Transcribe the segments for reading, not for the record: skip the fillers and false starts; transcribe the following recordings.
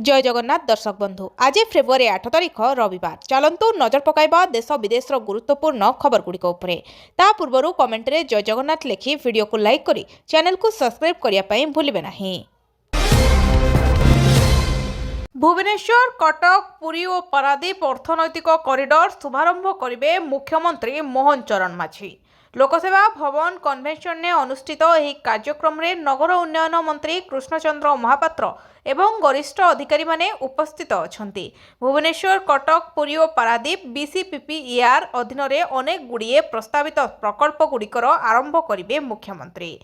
जय जगन्नाथ दर्शक बंधु आज फेब्रुआरी 8 तारिख रविवार चलतु नजर पकाइबा देश विदेश गुरुत्वपूर्ण खबर गुड़िक ता पूर्व कमेंट रे जय जगन्नाथ लिखि वीडियो को लाइक करी चैनल को सब्सक्राइब करने भूलिबे नहीं। भुवनेश्वर कटक पुरी और पारादीप अर्थनैतिक कॉरिडोर शुभारंभ करेंगे मुख्यमंत्री मोहन चरण माझी। लोकसेवा भवन कन्वेंशन ने अनुष्ठित यह कार्यक्रम में नगर उन्नयन मंत्री कृष्णचंद्र महापात्र एवं वरिष्ठ अधिकारी माने उपस्थित अछंती। भुवनेश्वर कटक पुरी और पारादीप बीसीपीपीईआर अधीन अनेक गुड़िए प्रस्तावित प्रकल्प गुड़िकर आरंभ करेंगे मुख्यमंत्री।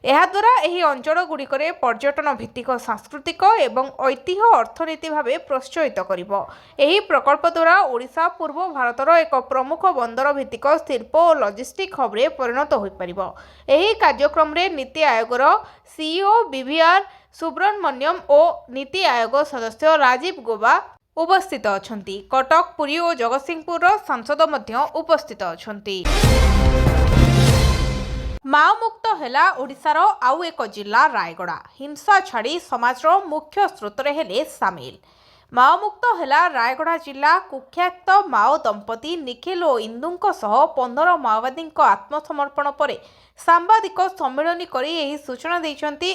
एहाद्वारा एही अंचल गुड़िकरे पर्यटन भित्तिक सांस्कृतिक एवं ऐतिह्य अर्थनीति भाव प्रोत्साहित करिबो। एही प्रकल्प द्वारा ओडिशा पूर्व भारतर एक प्रमुख बंदर भित्तिक शिल्प और लॉजिस्टिक हब रे परिणत होई परिबो। एही कार्यक्रम रे नीति आयोगर सीईओ बीवीआर सुब्रमण्यम और नीति आयोग सदस्य राजीव गौबा उपस्थित अछंती। कटक पुरी और जगतसिंहपुर सांसद मध्य उपस्थित अछंती। माओ मुक्त हेला ओडिशार आउ एक जिला रायगड़ा। हिंसा छाड़ी समाज मुख्य स्रोत हेले सामिल। माओ मुक्त हेला रायगड़ा जिला। कुख्यात माओ दंपति निखिल और इंदुंक सह 15 माओवादी आत्मसमर्पण पर सांबादिक सम्मेलन करी एही सूचना दैछंती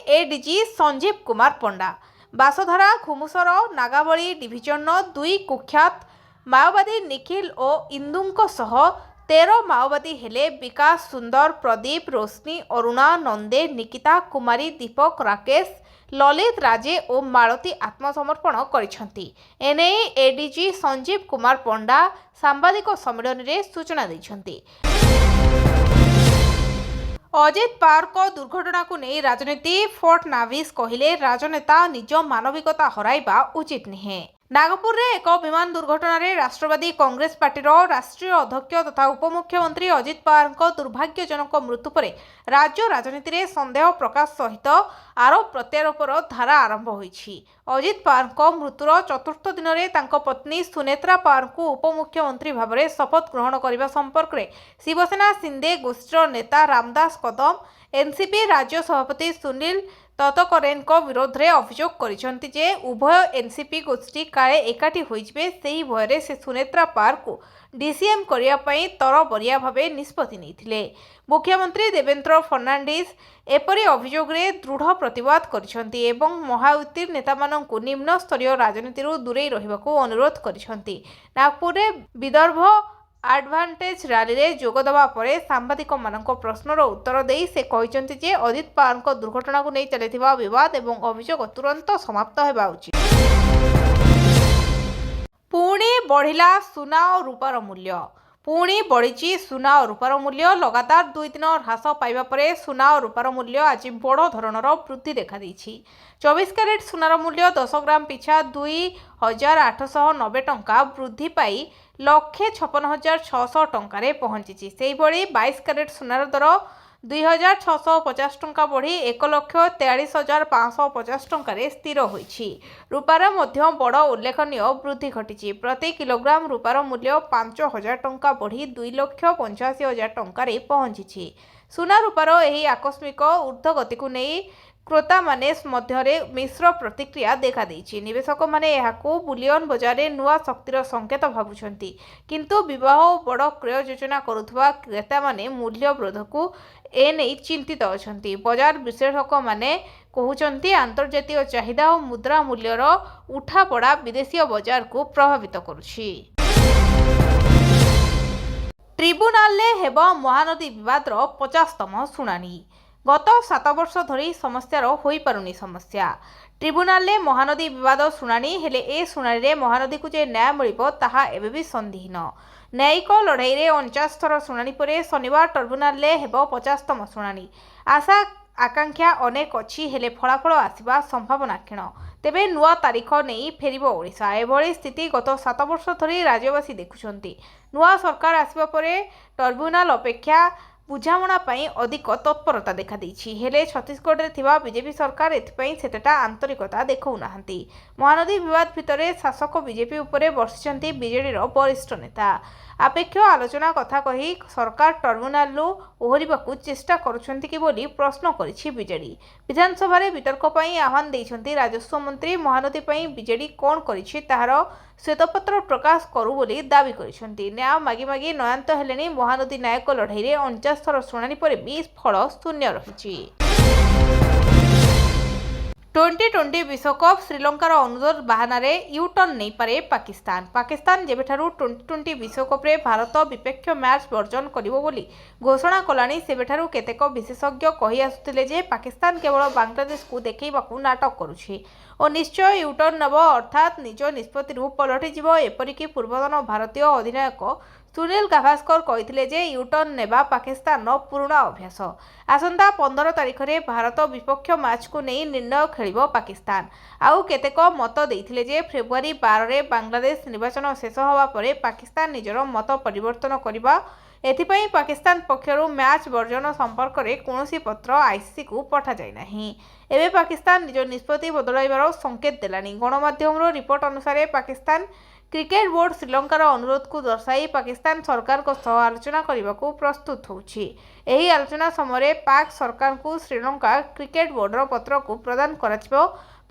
एडीजी संजीव कुमार पंडा। बासधारा घुमुसर नागावली डिविजन 2 कुख्यात माओवादी निखिल और इंदुंक सह 13 माओवादी हेले विकास सुंदर प्रदीप रोशनी अरुणा नंदे निकिता कुमारी दीपक राकेश ललित राजे और मालती आत्मसमर्पण करिसेंती। एने एडीजी संजीव कुमार पंडा सांबादिक सम्मेलन में सूचना दैछंती। अजित पवार दुर्घटना को नहीं राजनीति फडनाविस कहले राजनेता निज मानविकता हराइबा उचित नहीं। नागपुर रे एक विमान दुर्घटना रे राष्ट्रवादी कांग्रेस पार्टी राष्ट्रीय अध्यक्ष तथा उपमुख्यमंत्री अजित पवार दुर्भाग्यजनक मृत्यु पर राज्य राजनीति रे संदेह प्रकाश सहित आरोप प्रत्यारोपर धारा आरंभ होईछि। अजित पवार मृत्युर चतुर्थ दिन में तांको पत्नी सुनेत्रा पवार को उपमुख्यमंत्री भाव में शपथ ग्रहण करने संपर्क में शिवसेना शिंदे गोष्ठीर नेता रामदास कदम एनसीपी राज्य सभापति सुनील ततकरेन विरोध में अभियोग करिसेंती जे उभय एनसीपी गोष्ठी काले एकाठी होइजिबे सेही भୟରେ से सुनेत्रा पवार को डीसीएम करने तरबरिया भाव निष्पत्ति नेइथिले। मुख्यमंत्री देवेंद्र फर्नांडिस एपरी अभियोग रे दृढ़ प्रतिवाद करिसेंती एवं महायुतिर नेतामानंकु निम्न स्तरीय राजनीति दूरे रहिबाकू अनुरोध करिसेंती। नागपुर रे विदर्भ एडवांटेज रैली रे जोगदवा परे सांबादिक मानक प्रश्नर उत्तर दे से कहते जे अजित पवार दुर्घटना को नहीं चलता विवाद एवं अभियोग तुरंत समाप्त होगा उचित। पुणी बढ़िला सुना और रूपार मूल्य। पुणी बढ़ी सुना और रूपार मूल्य लगातार 2 दिन ह्रास पाइबा परे सुना और रूपार मूल्य आज बड़ धरणर वृद्धि देखा देछि। 24 कैरेट सुनार मूल्य 10 ग्राम पिछा 2890 टंका वृद्धि पाई 1,56,600 टंकार पहुंची। से 22 कैरेट सुनार दर 2,650 टंका बढ़ी 1,43,550 टंकार स्थिर होईछि। रूपार मध्य बड़ उल्लेखनीय वृद्धि घटी। प्रति किलोग्राम रूपार मूल्य 5,000 टंका बढ़ी 2,85,000 टंकार पहुंची। सुना रूपार एही आकस्मिक ऊर्ध्वगति को नहीं क्रेता माने मध्य मिश्र प्रतिक्रिया देखा देछि। निवेशक माने एहाकू बुलियन बजार रे नुआ शक्तिर संकेत भाबुछंती, किंतु विवाह और बड़ क्रय योजना करुथबा क्रेता माने मूल्य वृद्धि को एने चिंतित अछंती। बजार विश्लेषक माने कहउछंती अंतर्जातीय चाहिदा और मुद्रा मूल्यर उठापड़ा विदेशी बजार को प्रभावित करुछि। ट्रिब्यूनाल ले हेबो महानदी विवादर 50तम शुणाणी। गत 7 वर्ष धरी समस्यार होई पारुनी समस्या। ट्रिब्यूनाल ले महानदी विवाद शुणाणी हेले ए शुणाणी रे महानदी को जे न्याय मिलिबो ताहा एबे भी संदिहीन। न्यायिक लड़ाई रे 49 थर शुणाणी परे शनिवार ट्रिब्यूनाल ले हेबो 50तम शुणाणी। आशा आकांक्षा अनेक अछि हेले फलाफल आसिबा संभावना क्षीण। तेबे नुआ तारीख नहीं फेरिबो ओडिशा। एभली स्थिति गत 7 वर्ष धरी राज्यवासी देखुछंती। नुआ सरकार आसिबा परे ट्रिब्यूनाल अपेक्षा ବୁଝାମଣା ପାଇଁ ଅଧିକ ତତ୍ପରତା ଦେଖାଦେଇଛି। ହେଲେ ଛତିଶଗଡ଼ରେ ଥିବା ବିଜେପି ସରକାର ଏଥିପାଇଁ ସେତେଟା ଆନ୍ତରିକତା ଦେଖାଉନାହାନ୍ତି। ମହାନଦୀ ବିବାଦ ଭିତରେ ଶାସକ ବିଜେପି ଉପରେ ବର୍ଷିଛନ୍ତି ବିଜେଡିର ବରିଷ୍ଠ ନେତା। ଆପେକ୍ଷ ଆଲୋଚନା କଥା କହି ସରକାର ଟର୍ମିନାଲରୁ ଓହରିବାକୁ ଚେଷ୍ଟା କରୁଛନ୍ତି କି ବୋଲି ପ୍ରଶ୍ନ କରିଛି ବିଜେଡି। ବିଧାନସଭାରେ ବିତର୍କ ପାଇଁ ଆହ୍ୱାନ ଦେଇଛନ୍ତି ରାଜସ୍ୱ ମନ୍ତ୍ରୀ। ମହାନଦୀ ପାଇଁ ବିଜେଡି କ'ଣ କରିଛି ତାହାର ଶ୍ୱେତପତ୍ର ପ୍ରକାଶ କରୁ ବୋଲି ଦାବି କରିଛନ୍ତି। ନ୍ୟାୟ ମାଗି ମାଗି ନୟାନ୍ତ ହେଲେଣି ମହାନଦୀ ନ୍ୟାୟିକ ଲଢ଼େଇରେ 49 ଥର ଶୁଣାଣି ପରେ ବି ଫଳ ଶୂନ୍ୟ ରହିଛି। ଟି20 ବିଶ୍ୱକପ୍ ଶ୍ରୀଲଙ୍କାର ଅନୁରୋଧ ବାହାନାରେ ୟୁ-ଟର୍ନ ନେଇପାରେ ପାକିସ୍ତାନ। ପାକିସ୍ତାନ ଯେବେଠାରୁ ଟି20 ବିଶ୍ୱକପ୍ରେ ଭାରତ ବିପକ୍ଷ ମ୍ୟାଚ୍ ବର୍ଜନ କରିବ ବୋଲି ଘୋଷଣା କଲାଣି ସେବେଠାରୁ କେତେକ ବିଶେଷଜ୍ଞ କହି ଆସୁଥିଲେ ଯେ ପାକିସ୍ତାନ କେବଳ ବାଂଲାଦେଶକୁ ଦେଖାଇବାକୁ ନାଟକ କରୁଛି ଓ ନିଶ୍ଚୟ ୟୁ-ଟର୍ନ ନେବ, ଅର୍ଥାତ୍ ନିଜ ନିଷ୍ପତ୍ତିରୁ ପଲଟିଯିବ। ଏପରିକି ପୂର୍ବତନ ଭାରତୀୟ ଅଧିନାୟକ ସୁନୀଲ ଗାଭାସ୍କର କହିଥିଲେ ଯେ ୟୁ-ଟର୍ନ ନେବା ପାକିସ୍ତାନର ପୁରୁଣା ଅଭ୍ୟାସ। ଆସନ୍ତା 15 ତାରିଖରେ ଭାରତ ବିପକ୍ଷ ମ୍ୟାଚ୍କୁ ନେଇ ନିର୍ଣ୍ଣୟ ଖେଳିବ ପାକିସ୍ତାନ। ଆଉ କେତେକ ମତ ଦେଇଥିଲେ ଯେ ଫେବୃଆରୀ 12ରେ ବାଂଲାଦେଶ ନିର୍ବାଚନ ଶେଷ ହେବା ପରେ ପାକିସ୍ତାନ ନିଜର ମତ ପରିବର୍ତ୍ତନ କରିବା। ଏଥିପାଇଁ ପାକିସ୍ତାନ ପକ୍ଷରୁ ମ୍ୟାଚ୍ ବର୍ଜନ ସମ୍ପର୍କରେ କୌଣସି ପତ୍ର ଆଇସିସିକୁ ପଠାଯାଇନାହିଁ। ଏବେ ପାକିସ୍ତାନ ନିଜ ନିଷ୍ପତ୍ତି ବଦଳାଇବାର ସଂକେତ ଦେଲାଣି। ଗଣମାଧ୍ୟମର ରିପୋର୍ଟ ଅନୁସାରେ ପାକିସ୍ତାନ କ୍ରିକେଟ ବୋର୍ଡ ଶ୍ରୀଲଙ୍କାର ଅନୁରୋଧକୁ ଦର୍ଶାଇ ପାକିସ୍ତାନ ସରକାରଙ୍କ ସହ ଆଲୋଚନା କରିବାକୁ ପ୍ରସ୍ତୁତ ହେଉଛି। ଏହି ଆଲୋଚନା ସମୟରେ ପାକ୍ ସରକାରଙ୍କୁ ଶ୍ରୀଲଙ୍କା କ୍ରିକେଟ ବୋର୍ଡର ପତ୍ରକୁ ପ୍ରଦାନ କରାଯିବ।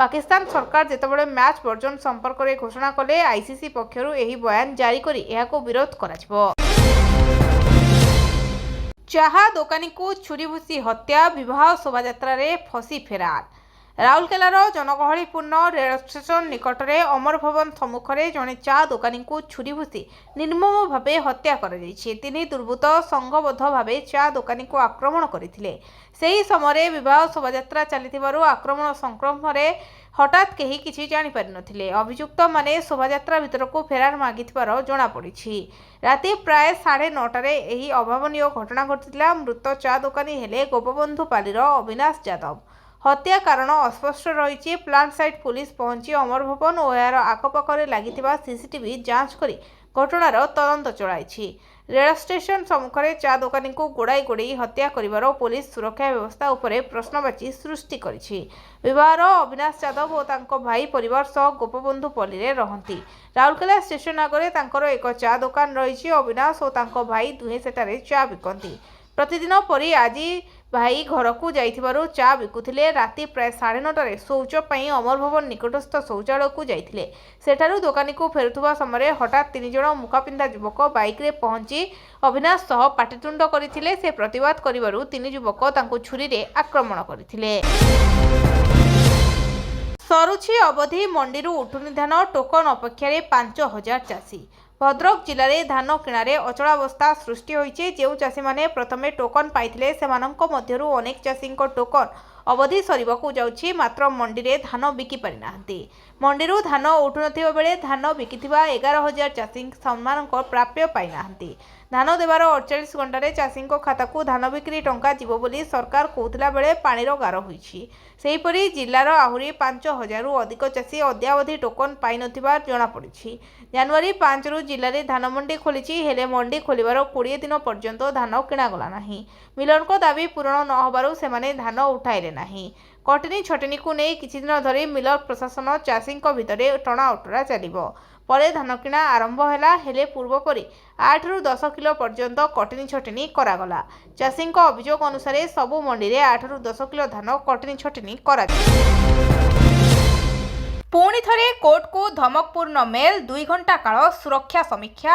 ପାକିସ୍ତାନ ସରକାର ଯେତେବେଳେ ମ୍ୟାଚ୍ ବର୍ଜନ ସମ୍ପର୍କରେ ଘୋଷଣା କଲେ ଆଇସିସି ପକ୍ଷରୁ ଏହି ବୟାନ ଜାରି କରି ଏହାକୁ ବିରୋଧ କରାଯିବ। ଚାହା ଦୋକାନୀକୁ ଛୁରୀ ଭୁଷି ହତ୍ୟା, ବିବାହ ଶୋଭାଯାତ୍ରାରେ ଫସି ଫେରାର। ରାଉରକେଲାର ଜନଗହଳିପୂର୍ଣ୍ଣ ରେଳ ଷ୍ଟେସନ ନିକଟରେ ଅମର ଭବନ ସମ୍ମୁଖରେ ଜଣେ ଚା ଦୋକାନୀଙ୍କୁ ଛୁରୀ ଭୁଷି ନିର୍ମମ ଭାବେ ହତ୍ୟା କରାଯାଇଛି। ତିନି ଦୁର୍ବୃତ୍ତ ସଂଘବଦ୍ଧ ଭାବେ ଚା ଦୋକାନୀକୁ ଆକ୍ରମଣ କରିଥିଲେ। ସେହି ସମୟରେ ବିବାହ ଶୋଭାଯାତ୍ରା ଚାଲିଥିବାରୁ ଆକ୍ରମଣ ସଂକ୍ରମଣରେ ହଠାତ୍ କେହି କିଛି ଜାଣିପାରିନଥିଲେ। ଅଭିଯୁକ୍ତମାନେ ଶୋଭାଯାତ୍ରା ଭିତରକୁ ଫେରାର ମାଗିଥିବାର ଜଣାପଡ଼ିଛି। ରାତି ପ୍ରାୟ 9:30ରେ ଏହି ଅଭାବନୀୟ ଘଟଣା ଘଟିଥିଲା। ମୃତ ଚା ଦୋକାନୀ ହେଲେ ଗୋପବନ୍ଧୁ ପାଲିର ଅବିନାଶ ଯାଦବ। ହତ୍ୟା କାରଣ ଅସ୍ପଷ୍ଟ ରହିଛି। ପ୍ଲାଣ୍ଟ ସାଇଟ୍ ପୁଲିସ ପହଞ୍ଚି ଅମର ଭବନ ଓ ଏହାର ଆଖପାଖରେ ଲାଗିଥିବା ସିସିଟିଭି ଯାଞ୍ଚ କରି ଘଟଣାର ତଦନ୍ତ ଚଳାଇଛି। ରେଳ ଷ୍ଟେସନ ସମ୍ମୁଖରେ ଚା ଦୋକାନୀଙ୍କୁ ଗୋଡ଼ାଇ ହତ୍ୟା କରିବାର ପୋଲିସ ସୁରକ୍ଷା ବ୍ୟବସ୍ଥା ଉପରେ ପ୍ରଶ୍ନବାଚୀ ସୃଷ୍ଟି କରିଛି। ବିବାହର ଅବିନାଶ ଯାଦବ ଓ ତାଙ୍କ ଭାଇ ପରିବାର ସହ ଗୋପବନ୍ଧୁ ପଲ୍ଲୀରେ ରହନ୍ତି। ରାଉରକେଲା ଷ୍ଟେସନ ଆଗରେ ତାଙ୍କର ଏକ ଚା ଦୋକାନ ରହିଛି। ଅବିନାଶ ଓ ତାଙ୍କ ଭାଇ ଦୁହେଁ ସେଠାରେ ଚା ବିକନ୍ତି। ପ୍ରତିଦିନ ପରି ଆଜି ଭାଇ ଘରକୁ ଯାଇଥିବାରୁ ଚା ବିକୁଥିଲେ। ରାତି ପ୍ରାୟ 9:30ରେ ଶୌଚ ପାଇଁ ଅମର ଭବନ ନିକଟସ୍ଥ ଶୌଚାଳୟକୁ ଯାଇଥିଲେ। ସେଠାରୁ ଦୋକାନୀକୁ ଫେରୁଥିବା ସମୟରେ ହଠାତ୍ 3 ଜଣ ମୁଖାପିନ୍ଧା ଯୁବକ ବାଇକ୍ରେ ପହଞ୍ଚି ଅବିନାଶ ସହ ପାଟିତୁଣ୍ଡ କରିଥିଲେ। ସେ ପ୍ରତିବାଦ କରିବାରୁ 3 ଯୁବକ ତାଙ୍କୁ ଛୁରୀରେ ଆକ୍ରମଣ କରିଥିଲେ। ସରୁଛି ଅବଧି, ମଣ୍ଡିରୁ ଉଠୁନି ଧାନ, ଟୋକନ ଅପେକ୍ଷାରେ 5,000 ଚାଷୀ। ଭଦ୍ରକ ଜିଲ୍ଲାରେ ଧାନ କିଣାରେ ଅଚଳାବସ୍ଥା ସୃଷ୍ଟି ହୋଇଛି। ଯେଉଁ ଚାଷୀମାନେ ପ୍ରଥମେ ଟୋକନ ପାଇଥିଲେ ସେମାନଙ୍କ ମଧ୍ୟରୁ ଅନେକ ଚାଷୀଙ୍କ ଟୋକନ ଅବଧି ସରିବାକୁ ଯାଉଛି, ମାତ୍ର ମଣ୍ଡିରେ ଧାନ ବିକି ପାରିନାହାନ୍ତି। ମଣ୍ଡିରୁ ଧାନ ଉଠୁନଥିବା ବେଳେ ଧାନ ବିକିଥିବା 11,000 ଚାଷୀ ସେମାନଙ୍କ ପ୍ରାପ୍ୟ ପାଇନାହାନ୍ତି। ଧାନ ଦେବାର 48 ଘଣ୍ଟାରେ ଚାଷୀଙ୍କ ଖାତାକୁ ଧାନ ବିକ୍ରି ଟଙ୍କା ଯିବ ବୋଲି ସରକାର କହୁଥିଲା ବେଳେ ପାଣିର ଗାର ହୋଇଛି। ସେହିପରି ଜିଲ୍ଲାର ଆହୁରି 5,000ରୁ ଅଧିକ ଚାଷୀ ଅଦ୍ୟାବଧି ଟୋକନ ପାଇନଥିବା ଜଣାପଡ଼ିଛି। ଜାନୁଆରୀ 5ରୁ ଜିଲ୍ଲାରେ ଧାନ ମଣ୍ଡି ଖୋଲିଛି, ହେଲେ ମଣ୍ଡି ଖୋଲିବାର 20 ଦିନ ପର୍ଯ୍ୟନ୍ତ ଧାନ କିଣାଗଲା ନାହିଁ। ମିଲରଙ୍କ ଦାବି ପୂରଣ ନ ହେବାରୁ ସେମାନେ ଧାନ ଉଠାଇଲେ ନାହିଁ। କଟନୀ ଛଟନୀକୁ ନେଇ କିଛି ଦିନ ଧରି ମିଲର ପ୍ରଶାସନ ଚାଷୀଙ୍କ ଭିତରେ ଟଣା ଓଟରା ଚାଲିବ। ପରେ ଧାନ କିଣା ଆରମ୍ଭ ହେଲା, ହେଲେ ପୂର୍ବ ପରି 8ରୁ 10 କିଲୋ ପର୍ଯ୍ୟନ୍ତ କଟନୀ ଛଟନୀ କରାଗଲା। ଚାଷୀଙ୍କ ଅଭିଯୋଗ ଅନୁସାରେ ସବୁ ମଣ୍ଡିରେ 8ରୁ 10 କିଲୋ ଧାନ କଟନୀ ଛଟନୀ କରାଯିବ। ପୁଣି ଥରେ କୋର୍ଟକୁ ଧମକପୂର୍ଣ୍ଣ ମେଲ୍, 2 ଘଣ୍ଟା କାଳ ସୁରକ୍ଷା ସମୀକ୍ଷା।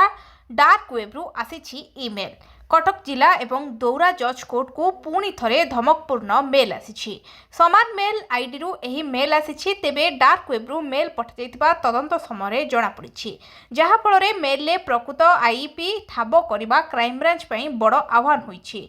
ଡାର୍କ ୱେବ୍ରୁ ଆସିଛି ଇମେଲ୍। କଟକ ଜିଲ୍ଲା ଏବଂ ଦୌରା ଜଜ୍ କୋର୍ଟକୁ ପୁଣି ଥରେ ଧମକପୂର୍ଣ୍ଣ ମେଲ୍ ଆସିଛି। ସମାନ ମେଲ୍ ଆଇଡିରୁ ଏହି ମେଲ୍ ଆସିଛି। ତେବେ ଡାର୍କ ୱେବ୍ରୁ ମେଲ୍ ପଠାଯାଇଥିବା ତଦନ୍ତ ସମୟରେ ଜଣାପଡ଼ିଛି, ଯାହାଫଳରେ ମେଲ୍ରେ ପ୍ରକୃତ ଆଇପି ଠାବ କରିବା କ୍ରାଇମବ୍ରାଞ୍ଚ ପାଇଁ ବଡ଼ ଆହ୍ୱାନ ହୋଇଛି।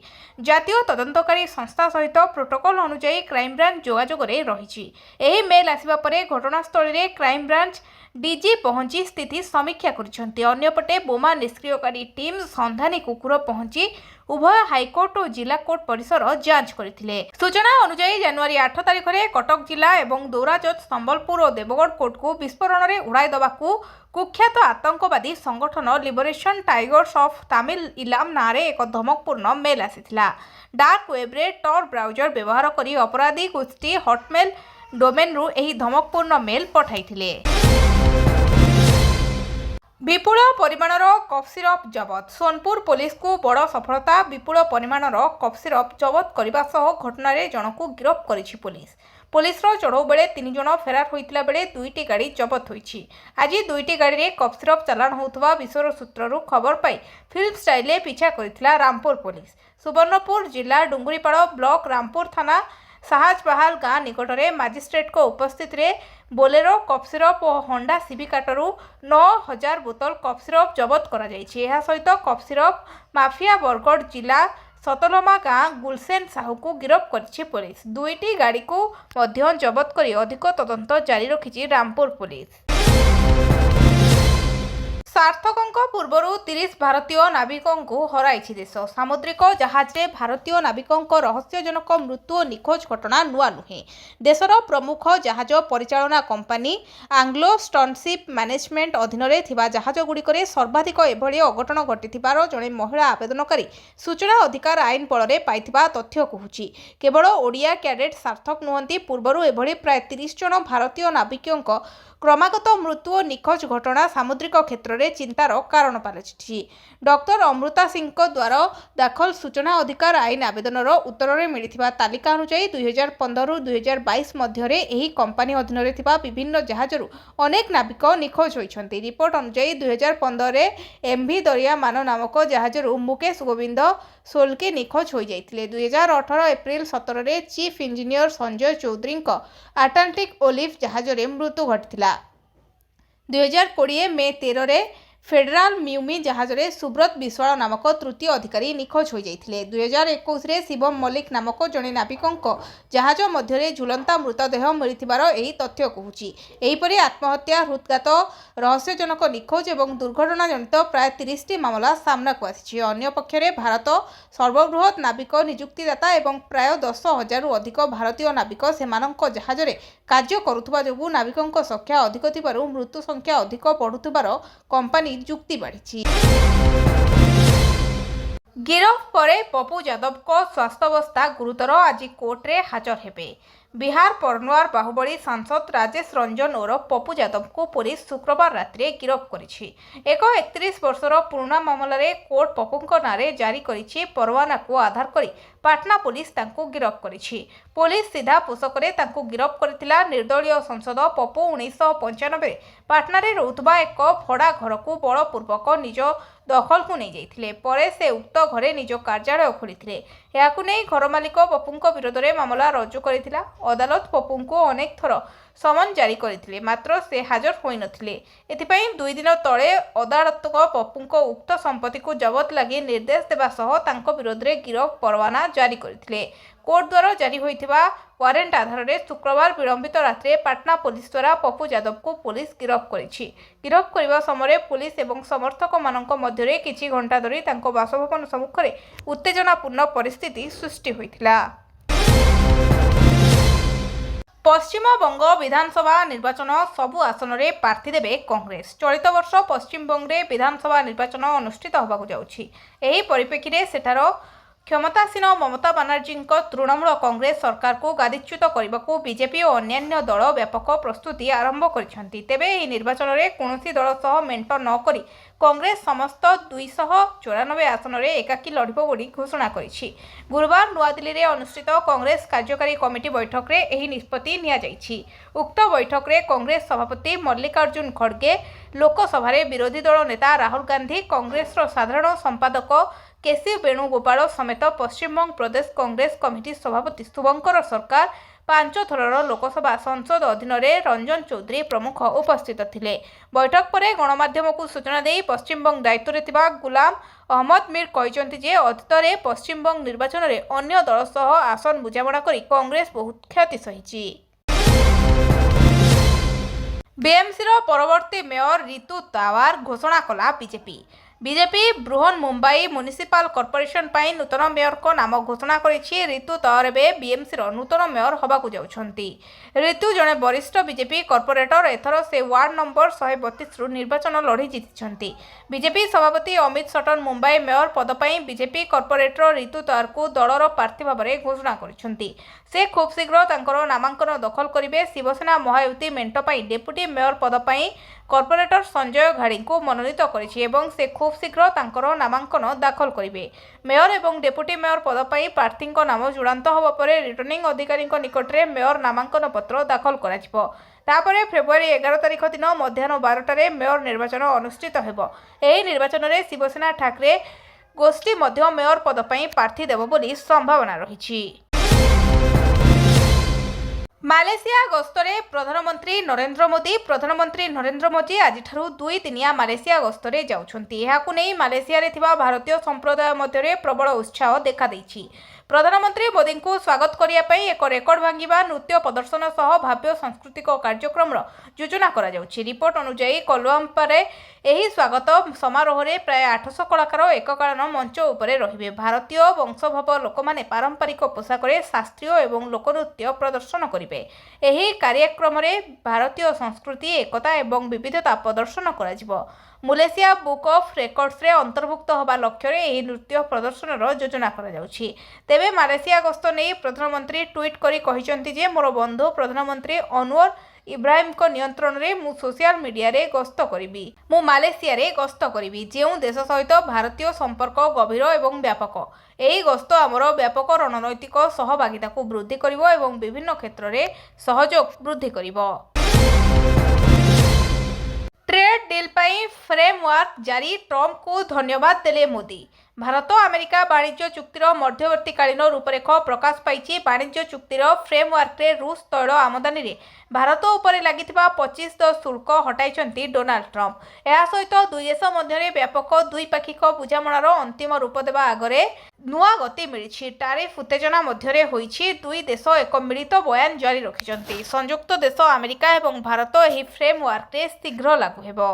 ଜାତୀୟ ତଦନ୍ତକାରୀ ସଂସ୍ଥା ସହିତ ପ୍ରୋଟୋକଲ ଅନୁଯାୟୀ କ୍ରାଇମବ୍ରାଞ୍ଚ ଯୋଗାଯୋଗରେ ରହିଛି। ଏହି ମେଲ୍ ଆସିବା ପରେ ଘଟଣାସ୍ଥଳୀରେ କ୍ରାଇମବ୍ରାଞ୍ଚ ଡିଜି ପହଞ୍ଚି ସ୍ଥିତି ସମୀକ୍ଷା କରିଛନ୍ତି। ଅନ୍ୟପଟେ ବୋମା ନିଷ୍କ୍ରିୟକାରୀ ଟିମ୍ ସନ୍ଧାନୀ କୁକୁର ପହଞ୍ଚି ଉଭୟ ହାଇକୋର୍ଟ ଓ ଜିଲ୍ଲା କୋର୍ଟ ପରିସର ଯାଞ୍ଚ କରିଥିଲେ। ସୂଚନା ଅନୁଯାୟୀ ଜାନୁଆରୀ 8 ତାରିଖରେ କଟକ ଜିଲ୍ଲା ଏବଂ ଦୌରାଜଜ ସମ୍ବଲପୁର ଓ ଦେବଗଡ଼ କୋର୍ଟକୁ ବିସ୍ଫୋରଣରେ ଉଡ଼ାଇ ଦେବାକୁ କୁଖ୍ୟାତ ଆତଙ୍କବାଦୀ ସଂଗଠନ ଲିବରେସନ ଟାଇଗର୍ସ ଅଫ୍ ତାମିଲ ଇଲାମ ନାଁରେ ଏକ ଧମକପୂର୍ଣ୍ଣ ମେଲ୍ ଆସିଥିଲା। ଡାର୍କ ୱେବ୍ରେ ଟର୍ ବ୍ରାଉଜର ବ୍ୟବହାର କରି ଅପରାଧୀ ଗୋଷ୍ଠୀ ହଟମେଲ ଡୋମେନ୍ରୁ ଏହି ଧମକପୂର୍ଣ୍ଣ ମେଲ୍ ପଠାଇଥିଲେ। विपुल परिमाणर कफ सिरप जबत सोनपुर पुलिस को बड़ सफलता। विपुल परिमाणर कफ सिरप जबत करने सह घटना जनक गिरफ करिछि पुलिस। पुलिसर चढ़ऊ बेले 3 जन फेरार होइतिला बेले 2टी गाड़ी जबत होइछि। आज 2टी गाड़ी रे कफ सिरप चालाण होउथबा विश्वर सूत्ररु खबर पाई फिल्म स्टाइल पीछा करिथिला रामपुर पुलिस। सुवर्णपुर जिला डुंगुरीपाड़ ब्लॉक रामपुर थाना साहाजपाहाल गाँ निकटरे मजिस्ट्रेट को उपस्थित रे बोलेरो कफ सिरप और होंडा सिविकाटरू 9000 बोतल कफ सिरप जबत करा जायछि। एहा सहित कफ सिरप माफिया बरगढ़ जिला सतलमा गाँ गुलसेन साहू को गिरफ करिछि पुलिस। 2टी गाड़ी को मध्य जबत करी अधिक तदंत जारी रखिछि रामपुर पुलिस। सार्थकों पूर्वर 30 भारतीय नाविकों हराई देश। सामुद्रिक जहाज रे भारतीय नाविकों रहस्यजनक मृत्यु और निखोज घटना नुआ नुहे। देशर प्रमुख जहाज परिचालना कंपानी आंग्लो स्टनशिप मैनेजमेंट अधीन थिबा जहाज गुड़िकरे सर्वाधिक एभली अघटन घटिथिबार जड़े महिला आवेदनकारी सूचना अधिकार आईन बल पाइथिबा तथ्य कहूछि। केवल ओडिया कैडेट सार्थक नुहंती, पूर्वर एभली प्राय 30 जन भारतीय नाविकों क्रमागत मृत्यु और निखोज घटना सामुद्रिक क्षेत्र में चिंतार कारण पालटिछि। डॉक्टर अमृता सिंह द्वारा दाखल सूचना अधिकार आईन आवेदनर उत्तर में मिलिथिबा तालिका अनुसार 2015-2022 मध्य एही कंपानी अधीन थिबा विभिन्न जहाजरू अनेक नाविक निखोज होइछन्ति। रिपोर्ट अनुसार 2015 में एमवी दरिया मान नामक जहाजरू मुकेश गोविंद सोलके निखोज हो जाइतिले। 2018 एप्रिल 17 में chief engineer Sanjay Chaudhary Atlantic Olive जहाज रे मृत्यु घटिथिला। 2020 मे 13 रे फेडराल म्यूमी जहाज रे सुब्रत विश्वाल नामक तृतीय अधिकारी निखोज हो जाइतिले। 2021 रे शिवम मल्लिक नामक जने नाविकों जहाज मध्य झुलंता मृतदेह मिलिथिबार एही तथ्य कहूछि। एहीपरि आत्महत्या, हृदघात, रहस्यजनक निखोज एवं दुर्घटना जनित प्राय 30टी मामला सामना को आसिछि। अन्य पक्षरे भारत सर्वबृहत नाविक नियुक्तिदाता एवं प्राय 10,000 अधिक भारतीय नाविक सेमानक जहाज रे कार्य करुथबा जोगु नाविकों संख्या अधिक थिबारु मृत्यु संख्या अधिक पड़ुथिबार कंपानी जुक्ति बढ़ी। गिरफ परे पप्पू यादव को स्वास्थ्यावस्था गुरुतर। आज कोर्ट रे हाजर हेबे। बिहार परनुआर बाहुबली सांसद राजेश रंजन और पप्पू यादव को पुलिस शुक्रवार रात्रि गिरफ करिछि। एक 31 वर्षर पुराना मामला रे कोर्ट पप्पूଙ୍କ नारे जारी करिछि परवाना को आधार करी पाटना पुलिस तांको गिरफ करिछि। पुलिस सीधा पोषकरे तांको गिरफ करथिला। निर्दलीय सांसद पप्पू 1995 पाटना रे रहउतबा एक भड़ा घर को बलपूर्वक निज दखल को नहीं जाइथिले। परे से उक्त घरे निज कार्यालय खोलिथिले। याकु नै घर मालिक पप्पूଙ୍କ विरोध में मामला रुजु करिथिला। अदालत पप्पूଙ୍କୁ अनेक थर समन जारी करथिले, मात्र से हाजर होई नथिले। एथिपई 2 दिन तले अदालत पप्पूଙ୍କ उक्त संपत्ति को जबत लगी निर्देश देबा सह तांको विरोध में गिरफ परवाना जारी करथिले। कोर्ट द्वारा जारी होइथिबा वारेंट आधार में शुक्रवार विलंबित रात्रि पाटना पुलिस द्वारा पप्पू यादव को पुलिस गिरफ करिछि। गिरफ करबा समय पुलिस एवं समर्थक मानक मध्य किछि घंटा धरी तांको बासभवन सम्मुख में उत्तेजनापूर्ण परिस्थिति सृष्टि होइथिला। पश्चिम बंग विधानसभा निर्वाचन सबु आसन में प्रार्थी देवे कांग्रेस। चलित वर्ष पश्चिम बंग में विधानसभा निर्वाचन अनुष्ठित होबाकु जाउछि। एही परिप्रेक्षी में सेठार क्षमतासीन ममता बानार्जी तृणमूल कांग्रेस सरकार को गादीच्युत करने को बीजेपी और अन्य दल व्यापक प्रस्तुति आरंभ करिसेंति। तेबे एही निर्वाचन में कौनसी दल सह मेंट न करी कांग्रेस समस्त 294 आसन में एकाकी लड़िब बोली घोषणा करिछि। गुरुवार नुआदिल्ली में अनुष्ठित कांग्रेस कार्यकारी कमिटी बैठक में एही निष्पत्ति निया जाइछि। उक्त बैठक में कांग्रेस सभापति मल्लिकार्जुन खड़गे, लोकसभा विरोधी दल नेता राहुल गांधी, कांग्रेस साधारण संपादक केसी वेणुगोपाल समेत पश्चिमबंग प्रदेश कांग्रेस कमिटी सभापति शुभंकर सरकार, 5 थरर लोकसभा संसद अधीन रंजन चौधरी प्रमुख उपस्थित थिले। बैठक पर गणमाध्यम को सूचना दे पश्चिमबंग दायित्व में थिबा गुलाम अहमद मीर कहते जे अतीत में पश्चिमबंग निर्वाचन में अन्य दल सह आसन बुझामणा करी कांग्रेस बहुत क्षति सहिछि। बीएमसी परवर्ती मेयर ऋतु तावार घोषणा कला BJP Brihan Mumbai municipal corporation पर नूतन मेयर को नाम घोषणा करिछि। ऋतु तावार बीएमसी नूतन मेयर होबाकु जाउछंती। ऋतु जने वरिष्ठ बीजेपी कॉर्पोरेटर एथर से वार्ड नंबर 132 रु निर्वाचन लड़ी जीतिछंती। बीजेपी सभापति अमित सटन मुंबई मेयर पद पर बीजेपी कॉर्पोरेटर ऋतु तावार को दलर प्रार्थी भाव में घोषणा करिछंती। से खूब शीघ्र तांकर नामांकन दखल करिवे। शिवसेना महायुति मेंट पर डेप्यूटी मेयर पद पर कॉर्पोरेटर संजय घाड़ी को मनोनीत करिछि एवं से खूब शीघ्र तांकर नामांकन दाखल करिवे। मेयर एवं डेप्यूटी मेयर पद पर प्रार्थी नाम चूड़ांत होबा परे रिटर्निंग अधिकारी निकटरे मेयर नामांकन पत्र दाखल कराजिबो। तापरे फेब्रुआरी 11 तारिख दिन मध्याह्न 12टारे मेयर निर्वाचन अनुष्ठित हेबो। एही निर्वाचन रे शिवसेना ठाकरे गोष्ठी मध्य मेयर पद पर प्रार्थी देबो बोली संभावना रहिछि। मालेशिया गस्तरे प्रधानमंत्री नरेंद्र मोदी आज 2 दिनिया मालेशिया गस्तरे जाउछंती। एहाकु नै मालेशिया रे थिबा भारतीय संप्रदाय मध्य प्रबल उत्साह देखा देछि। प्रधानमंत्री मोदी को स्वागत करने एक रेकर्ड भांगा नृत्य प्रदर्शन सह भव्य सांस्कृतिक कार्यक्रम योजना करा जाउछि। रिपोर्ट अनुसार कोलंबोरे एही स्वागत समारोह में प्राय 800 कलाकार एककालीन मंच उपरे रहिबे। भारतीय वंशोद्भव लोक माने पारंपरिक पोशाक शास्त्रीय एवं लोकनृत्य प्रदर्शन करिवे। एही कार्यक्रम में भारतीय संस्कृति एकता एवं विविधता प्रदर्शन करा जिवो। मलेशिया बुक ऑफ रेकर्ड्स रे अंतर्भुक्त होबा लक्ष्य रे एही नृत्य प्रदर्शन योजना करा जाउछि। तेबे मालेशिया गस्त नहीं प्रधानमंत्री ट्वीट करी कहिसंती जे मोर बंधु प्रधानमंत्री अनवर इब्राहिम को नियंत्रण रे मु सोशल मीडिया रे गस्त करिबी। मु मालेशिया रे गस्त करिबी जेउ देश सहित भारतीय संपर्क गभीर एवं व्यापक। एही गस्त आमर व्यापक रणनैतिक सहभागिता को वृद्धि करिवो एवं विभिन्न क्षेत्र रे सहयोग वृद्धि करिवो। ट्रेड डील पर फ्रेमवर्क जारी ट्रंप को धन्यवाद देले मोदी। भारत अमेरिका वाणिज्य चुक्तिर मध्यवर्तीकालीन रूपरेख प्रकाश पाई। वाणिज्य चुक्तिर फ्रेमवर्क रे रूस तैल आमदानी रे भारत उपर लगी 25% शुल्क हटाई डोनाल्ड ट्रंप। यह सहित दुई देश मध्य व्यापक द्विपाक्षिक बुझामणार अंतिम रूप देवा आगरे नुआ गति मिली। टारिफ उत्तेजना मध्य होईछि। दुई देश एक मिलित बयान जारी रखिछंती। संयुक्त देश अमेरिका एवं भारत एही फ्रेमवर्क रे शीघ्र लागू हेबो।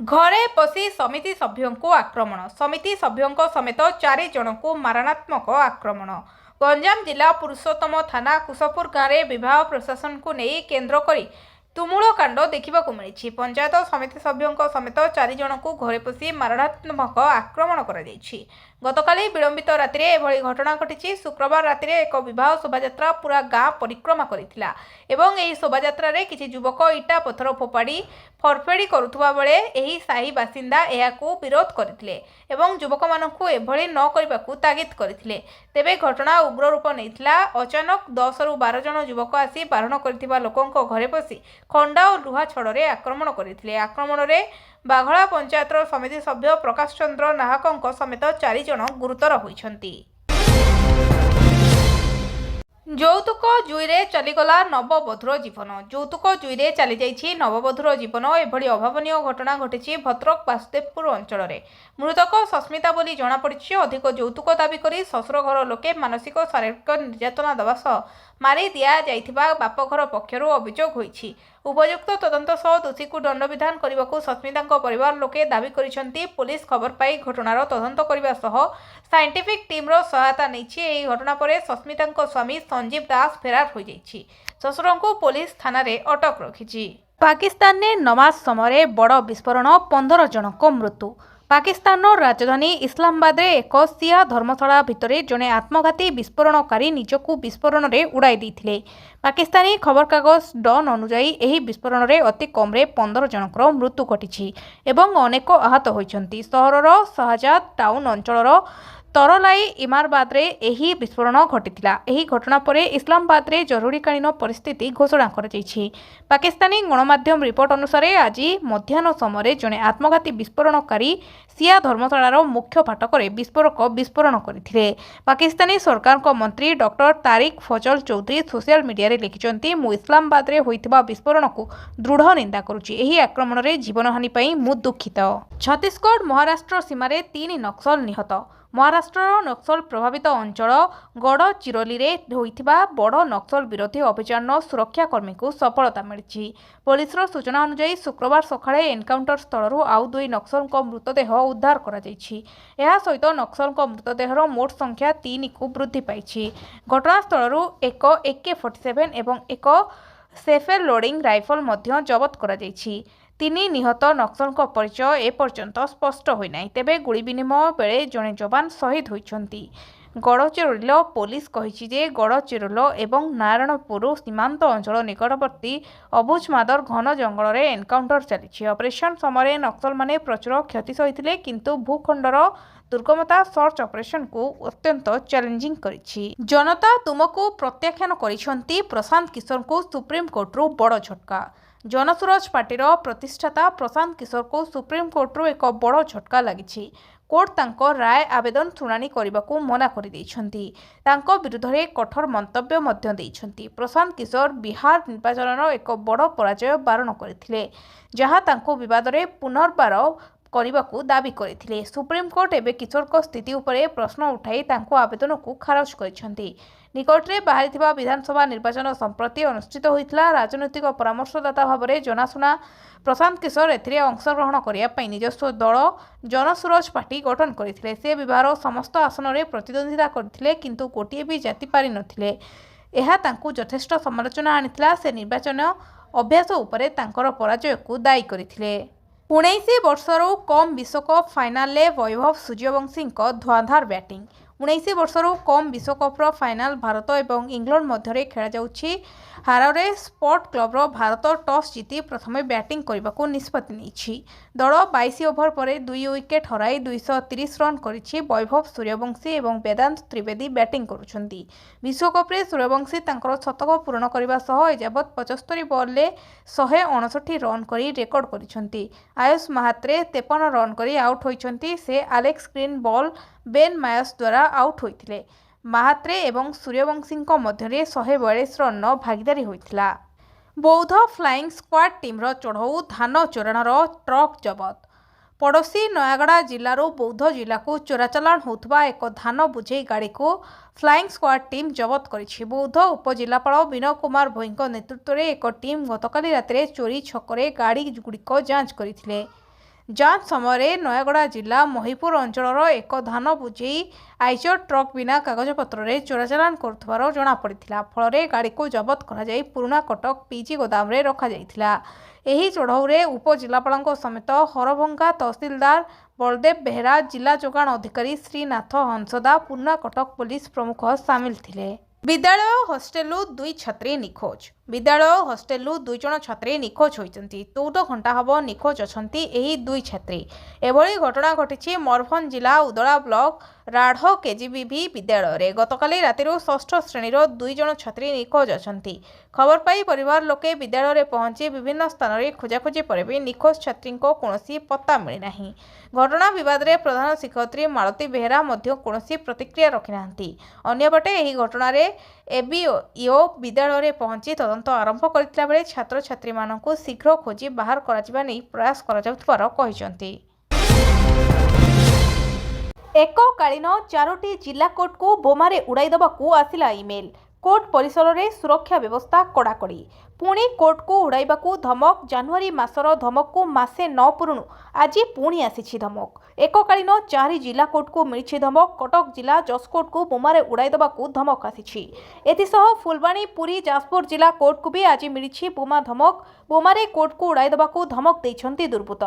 घरे पशि समिति सभ्यों को आक्रमण। समिति सभ्यों समेत 4 जन को मारणात्मक आक्रमण। गंजाम जिला पुरुषोत्तम थाना कुशपुर गाँव में विवाह प्रशासन को नहीं केन्द्र करी तुमुल कांड देखा मिली। पंचायत समिति सभ्यों समेत 4 जन को घरे पशि मारणात्मक आक्रमण कर गतकाली विलंबित राति एभली घटना घटी। शुक्रवार राति एक विवाह शोभायात्रा पूरा गाँ परिक्रमा करथिला एवं एही शोभायात्रा रे किछि युवक इटा पत्थर फोपाड़ी फरफेड़ी करुथुबा बेले एही साही बासिंदा एहाकू विरोध करथिले एवं युवक मानकू एभली न करिबाकू तागिद करथिले। तेबे घटना उग्र रूप नेइथिला। अचानक 10 रु 12 जन युवक आसी बारण करथिबा लोकंक घरे पसी खंडा और लुहा छड़े आक्रमण करथिले। आक्रमण रे बाघला पंचायत समिति सभ्य प्रकाश चंद्र नाहक समेत 4 जन गुरुतर होइछंती। যৌতুক জুইরে চালিগলা নববধূর জীবন। যৌতুক জুইরে চালি যাইছি নববধূর জীবন। এভଳି অভাবনীয় ঘটনা ঘটিছে ভদ্রক বাসুদেবপুর অঞ্চলের। মৃতক সস্মিতা বলে জনাপড়িছে। অধিক যৌতুক দাবি করে শ্বশুর ঘর লোকে মানসিক শারীরিক নির্যাতনা দেওয়া সহ মারি দিয়া যাইଥିବା বাপঘর পক্ষରୁ অভিযোগ হয়েছে। উপযুক্ত তদন্ত সহ দোষীକୁ দণ্ডবিধান କରିବାକୁ ସସ୍ମିତାଙ୍କ ପରିବାର ଲୋକେ ଦାବି କରିଛନ୍ତି। পুলিশ খবর পাই ঘটনার তদন্ত କରିବା সহ সাইন্টিফিক টিমর সহায়তা নেଇଛି। ଏହି ঘটনা ପରେ ସସ୍ମିତାଙ୍କ ସ୍ୱାମୀ ସଞ୍ଜୀବ ଦାସ ଫେରାର ହୋଇଯାଇଛି। ଶ୍ୱଶୁରଙ୍କୁ ପୁଲିଶ ଥାନାରେ ଅଟକ ରଖିଛି। ପାକିସ୍ତାନରେ ନମାଜ ସମୟରେ ବଡ଼ ବିସ୍ଫୋରଣ 15 ଜଣଙ୍କ ମୃତ୍ୟୁ। पाकिस्तान राजधानी इस्लामाबाद रे एक सिया धर्मशाला भितरे जड़े आत्मघाती विस्फोरणकारी निजकू विस्फोरण में उड़ाई देथिले। पाकिस्तानी खबर कागज डन अनुजाई एही विस्फोरण में अति कम 15 जनकर मृत्यु घटी एवं अनेक आहत होइछंती। सहरर शाहजाद टाउन अंचलर तरलाई इमारबाद रे एही विस्फोरण घटिथिला। एही घटना परे इस्लामाबाद रे जरूरीकालीन परिस्थिति घोषणा कर पाकिस्तानी गणमाध्यम रिपोर्ट अनुसार आज मध्याह्न समय जड़े आत्मघाती विस्फोरणकारी सिया धर्मशालार मुख्य फाटक विस्फोरक विस्फोरण करथिले। पाकिस्तानी सरकार मंत्री डॉक्टर तारिक फजल चौधरी सोशल मीडिया रे लिखिछंती, मु इस्लामाबाद रे होइथिबा विस्फोरण को दृढ़ निंदा करुछि। एही आक्रमण रे जीवनहानि पई मु दुखित। छत्तीसगढ़ महाराष्ट्र सीमार 3 नक्सल निहत। ମହାରାଷ୍ଟ୍ରର ନକ୍ସଲ ପ୍ରଭାବିତ ଅଞ୍ଚଳ ଗଡ଼ଚିରୋଲିରେ ହୋଇଥିବା ବଡ଼ ନକ୍ସଲ ବିରୋଧୀ ଅଭିଯାନର ସୁରକ୍ଷାକର୍ମୀଙ୍କୁ ସଫଳତା ମିଳିଛି। ପୋଲିସର ସୂଚନା ଅନୁଯାୟୀ ଶୁକ୍ରବାର ସକାଳେ ଏନ୍କାଉଣ୍ଟର ସ୍ଥଳରୁ ଆଉ 2 ନକ୍ସଲଙ୍କ ମୃତଦେହ ଉଦ୍ଧାର କରାଯାଇଛି। ଏହା ସହିତ ନକ୍ସଲଙ୍କ ମୃତଦେହର ମୋଟ ସଂଖ୍ୟା 3କୁ ବୃଦ୍ଧି ପାଇଛି। ଘଟଣାସ୍ଥଳରୁ ଏକ AK-47 ଏବଂ ଏକ ସେଫେଲ ଲୋଡିଂ ରାଇଫଲ ମଧ୍ୟ ଜବତ କରାଯାଇଛି। 3 ନିହତ ନକ୍ସଲଙ୍କ ପରିଚୟ ଏପର୍ଯ୍ୟନ୍ତ ସ୍ପଷ୍ଟ ହୋଇନାହିଁ। ତେବେ ଗୁଳି ବିନିମୟ ବେଳେ ଜଣେ ଯବାନ ଶହୀଦ ହୋଇଛନ୍ତି। ଗଡ଼ଚିରୋଲିର ପୋଲିସ କହିଛି ଯେ ଗଡ଼ଚିରୋଲ ଏବଂ ନାରାୟଣପୁର ସୀମାନ୍ତ ଅଞ୍ଚଳ ନିକଟବର୍ତ୍ତୀ ଅବୁଝମାଦର ଘନ ଜଙ୍ଗଲରେ ଏନ୍କାଉଣ୍ଟର ଚାଲିଛି। ଅପରେସନ ସମୟରେ ନକ୍ସଲମାନେ ପ୍ରଚୁର କ୍ଷତି ସହିଥିଲେ, କିନ୍ତୁ ଭୂଖଣ୍ଡର ଦୁର୍ଗମତା ସର୍ଚ୍ଚ ଅପରେସନକୁ ଅତ୍ୟନ୍ତ ଚ୍ୟାଲେଞ୍ଜିଂ କରିଛି। ଜନତା ତୁମକୁ ପ୍ରତ୍ୟାଖ୍ୟାନ କରିଛନ୍ତି ପ୍ରଶାନ୍ତ କିଶୋରଙ୍କୁ ସୁପ୍ରିମକୋର୍ଟରୁ ବଡ଼ ଝଟକା। ଜନସୁରଜ ପାର୍ଟିର ପ୍ରତିଷ୍ଠାତା ପ୍ରଶାନ୍ତ କିଶୋରଙ୍କୁ ସୁପ୍ରିମକୋର୍ଟରୁ ଏକ ବଡ଼ ଝଟକା ଲାଗିଛି। କୋର୍ଟ ତାଙ୍କ ରାୟ ଆବେଦନ ଶୁଣାଣି କରିବାକୁ ମନା କରିଦେଇଛନ୍ତି। ତାଙ୍କ ବିରୁଦ୍ଧରେ କଠୋର ମନ୍ତବ୍ୟ ମଧ୍ୟ ଦେଇଛନ୍ତି। ପ୍ରଶାନ୍ତ କିଶୋର ବିହାର ନିର୍ବାଚନର ଏକ ବଡ଼ ପରାଜୟ ବାରଣ କରିଥିଲେ, ଯାହା ତାଙ୍କୁ ବିବାଦରେ ପୁନର୍ବାର କରିବାକୁ ଦାବି କରିଥିଲେ। ସୁପ୍ରିମକୋର୍ଟ ଏବେ କିଶୋରଙ୍କ ସ୍ଥିତି ଉପରେ ପ୍ରଶ୍ନ ଉଠାଇ ତାଙ୍କ ଆବେଦନକୁ ଖାରଜ କରିଛନ୍ତି। ନିକଟରେ ବାହାରିଥିବା ବିଧାନସଭା ନିର୍ବାଚନ ସମ୍ପ୍ରତି ଅନୁଷ୍ଠିତ ହୋଇଥିଲା। ରାଜନୈତିକ ପରାମର୍ଶଦାତା ଭାବରେ ଜଣାଶୁଣା ପ୍ରଶାନ୍ତ କିଶୋର ଏଥିରେ ଅଂଶଗ୍ରହଣ କରିବା ପାଇଁ ନିଜସ୍ୱ ଦଳ ଜନସୁରଜ ପାର୍ଟି ଗଠନ କରିଥିଲେ। ସେ ବିବାହର ସମସ୍ତ ଆସନରେ ପ୍ରତିଦ୍ୱନ୍ଦ୍ୱିତା କରିଥିଲେ, କିନ୍ତୁ ଗୋଟିଏ ବି ଜିତି ପାରିନଥିଲେ। ଏହା ତାଙ୍କୁ ଯଥେଷ୍ଟ ସମାଲୋଚନା ଆଣିଥିଲା। ସେ ନିର୍ବାଚନ ଅଭ୍ୟାସ ଉପରେ ତାଙ୍କର ପରାଜୟକୁ ଦାୟୀ କରିଥିଲେ। 19 ବର୍ଷରୁ କମ୍ ବିଶ୍ୱକପ୍ ଫାଇନାଲରେ ବୈଭବ ସୂର୍ଯ୍ୟବଂଶୀଙ୍କ ଧୁଆଁଧାର ବ୍ୟାଟିଂ। 19 ବର୍ଷରୁ କମ୍ ବିଶ୍ୱକପ୍ର ଫାଇନାଲ ଭାରତ ଏବଂ ଇଂଲଣ୍ଡ ମଧ୍ୟରେ ଖେଳାଯାଉଛି। ହାରାରେ ସ୍ପୋର୍ଟ କ୍ଲବର ଭାରତ ଟସ୍ ଜିତି ପ୍ରଥମେ ବ୍ୟାଟିଂ କରିବାକୁ ନିଷ୍ପତ୍ତି ନେଇଛି। ଦଳ 22 ଓଭର ପରେ 2 ୱିକେଟ୍ ହରାଇ 230 ରନ୍ କରିଛି। ବୈଭବ ସୂର୍ଯ୍ୟବଂଶୀ ଏବଂ ବେଦାନ୍ତ ତ୍ରିବେଦୀ ବ୍ୟାଟିଂ କରୁଛନ୍ତି। ବିଶ୍ୱକପ୍ରେ ସୂର୍ଯ୍ୟବଂଶୀ ତାଙ୍କର ଶତକ ପୂରଣ କରିବା ସହ ଏଯାବତ୍ 75 ବଲ୍ରେ 159 ରନ୍ କରି ରେକର୍ଡ କରିଛନ୍ତି। ଆୟୁଷ ମାହାତ୍ରେ 53 ରନ୍ କରି ଆଉଟ୍ ହୋଇଛନ୍ତି। ସେ Alex green ball Ben Mayers ଦ୍ୱାରା ଆଉଟ୍ ହୋଇଥିଲେ। ମାହାତ୍ରେ ଏବଂ ସୂର୍ଯ୍ୟବଂଶୀଙ୍କ ମଧ୍ୟରେ 142 ରନ୍ର ଭାଗିଦାରୀ ହୋଇଥିଲା। ବୌଦ୍ଧ ଫ୍ଲାଇଂ ସ୍କ୍ୱାଡ୍ ଟିମ୍ର ଚଢ଼ଉ ଧାନ ଚୋରାଣର ଟ୍ରକ୍ ଜବତ। ପଡ଼ୋଶୀ ନୟାଗଡ଼ ଜିଲ୍ଲାରୁ ବୌଦ୍ଧ ଜିଲ୍ଲାକୁ ଚୋରାଚାଲାଣ ହେଉଥିବା ଏକ ଧାନ ବୋଝେଇ ଗାଡ଼ିକୁ ଫ୍ଲାଇଂ ସ୍କ୍ୱାଡ୍ ଟିମ୍ ଜବତ କରିଛି। ବୌଦ୍ଧ ଉପଜିଲ୍ଲାପାଳ ବିନୟ କୁମାର ଭୋଇଙ୍କ ନେତୃତ୍ୱରେ ଏକ ଟିମ୍ ଗତକାଲି ରାତିରେ ଚୋରି ଛକରେ ଗାଡ଼ିଗୁଡ଼ିକ ଯାଞ୍ଚ କରିଥିଲେ। ଯାଞ୍ଚ ସମୟରେ ନୟାଗଡ଼ ଜିଲ୍ଲା ମହିପୁର ଅଞ୍ଚଳର ଏକ ଧାନ ବୋଝେଇ ଆଇଚର ଟ୍ରକ୍ ବିନା କାଗଜପତ୍ରରେ ଚୋରାଚାଲାଣ କରୁଥିବାର ଜଣାପଡ଼ିଥିଲା। ଫଳରେ ଗାଡ଼ିକୁ ଜବତ କରାଯାଇ ପୁରୁଣା କଟକ ପିଜି ଗୋଦାମରେ ରଖାଯାଇଥିଲା। ଏହି ଚଢ଼ଉରେ ଉପଜିଲ୍ଲାପାଳଙ୍କ ସମେତ ହରଭଙ୍ଗା ତହସିଲଦାର ବଳଦେବ ବେହେରା, ଜିଲ୍ଲା ଯୋଗାଣ ଅଧିକାରୀ ଶ୍ରୀନାଥ ହଂସଦା, ପୁରୁଣା କଟକ ପୋଲିସ ପ୍ରମୁଖ ସାମିଲ ଥିଲେ। ବିଦ୍ୟାଳୟ ହଷ୍ଟେଲରୁ 2 ଛାତ୍ରୀ ନିଖୋଜ। ବିଦ୍ୟାଳୟ ହଷ୍ଟେଲରୁ 2 ଜଣ ଛାତ୍ରୀ ନିଖୋଜ ହୋଇଛନ୍ତି। 14 ଘଣ୍ଟା ହେବ ନିଖୋଜ ଅଛନ୍ତି ଏହି 2 ଛାତ୍ରୀ। ଏଭଳି ଘଟଣା ଘଟିଛି ମୟୂରଭଞ୍ଜ ଜିଲ୍ଲା ଉଦଳା ବ୍ଲକ ରାଢ଼ କେଜିବିଭି ବିଦ୍ୟାଳୟରେ। ଗତକାଲି ରାତିରୁ 6ଠ ଶ୍ରେଣୀର 2 ଜଣ ଛାତ୍ରୀ ନିଖୋଜ ଅଛନ୍ତି। ଖବର ପାଇ ପରିବାର ଲୋକେ ବିଦ୍ୟାଳୟରେ ପହଞ୍ଚି ବିଭିନ୍ନ ସ୍ଥାନରେ ଖୋଜାଖୋଜି ପରେ ବି ନିଖୋଜ ଛାତ୍ରୀଙ୍କ କୌଣସି ପତ୍ତା ମିଳିନାହିଁ। ଘଟଣା ବିବାଦରେ ପ୍ରଧାନ ଶିକ୍ଷୟିତ୍ରୀ ମାଳତୀ ବେହେରା ମଧ୍ୟ କୌଣସି ପ୍ରତିକ୍ରିୟା ରଖିନାହାନ୍ତି। ଅନ୍ୟପଟେ ଏହି ଘଟଣାରେ ଏବିଇଓ ବିଦ୍ୟାଳୟରେ ପହଞ୍ଚି ତଦନ୍ତ ଆରମ୍ଭ କରିଥିଲା ବେଳେ ଛାତ୍ରଛାତ୍ରୀମାନଙ୍କୁ ଶୀଘ୍ର ଖୋଜି ବାହାର କରାଯିବା ନେଇ ପ୍ରୟାସ କରାଯାଉଥିବାର କହିଛନ୍ତି। ଏକକାଳୀନ 4ଟି ଜିଲ୍ଲା କୋର୍ଟକୁ ବୋମାରେ ଉଡ଼ାଇ ଦେବାକୁ ଆସିଲା ଇମେଲ୍। କୋର୍ଟ ପରିସରରେ ସୁରକ୍ଷା ବ୍ୟବସ୍ଥା କଡ଼ାକଡ଼ି। ପୁଣି କୋର୍ଟକୁ ଉଡ଼ାଇବାକୁ ଧମକ। ଜାନୁଆରୀ ମାସର ଧମକକୁ ମାସେ ନ ପୂରୁଣୁ ଆଜି ପୁଣି ଆସିଛି ଧମକ। ଏକକାଳୀନ 4 ଜିଲ୍ଲା କୋର୍ଟକୁ ମିଳିଛି ଧମକ। କଟକ ଜିଲ୍ଲା ଜଜ୍ କୋର୍ଟକୁ ବୋମାରେ ଉଡ଼ାଇ ଦେବାକୁ ଧମକ ଆସିଛି। ଏଥିସହ ଫୁଲବାଣୀ, ପୁରୀ, ଯାଜପୁର ଜିଲ୍ଲା କୋର୍ଟକୁ ବି ଆଜି ମିଳିଛି ବୋମା ଧମକ। ବୋମାରେ କୋର୍ଟକୁ ଉଡ଼ାଇ ଦେବାକୁ ଧମକ ଦେଇଛନ୍ତି ଦୁର୍ବୃତ୍ତ।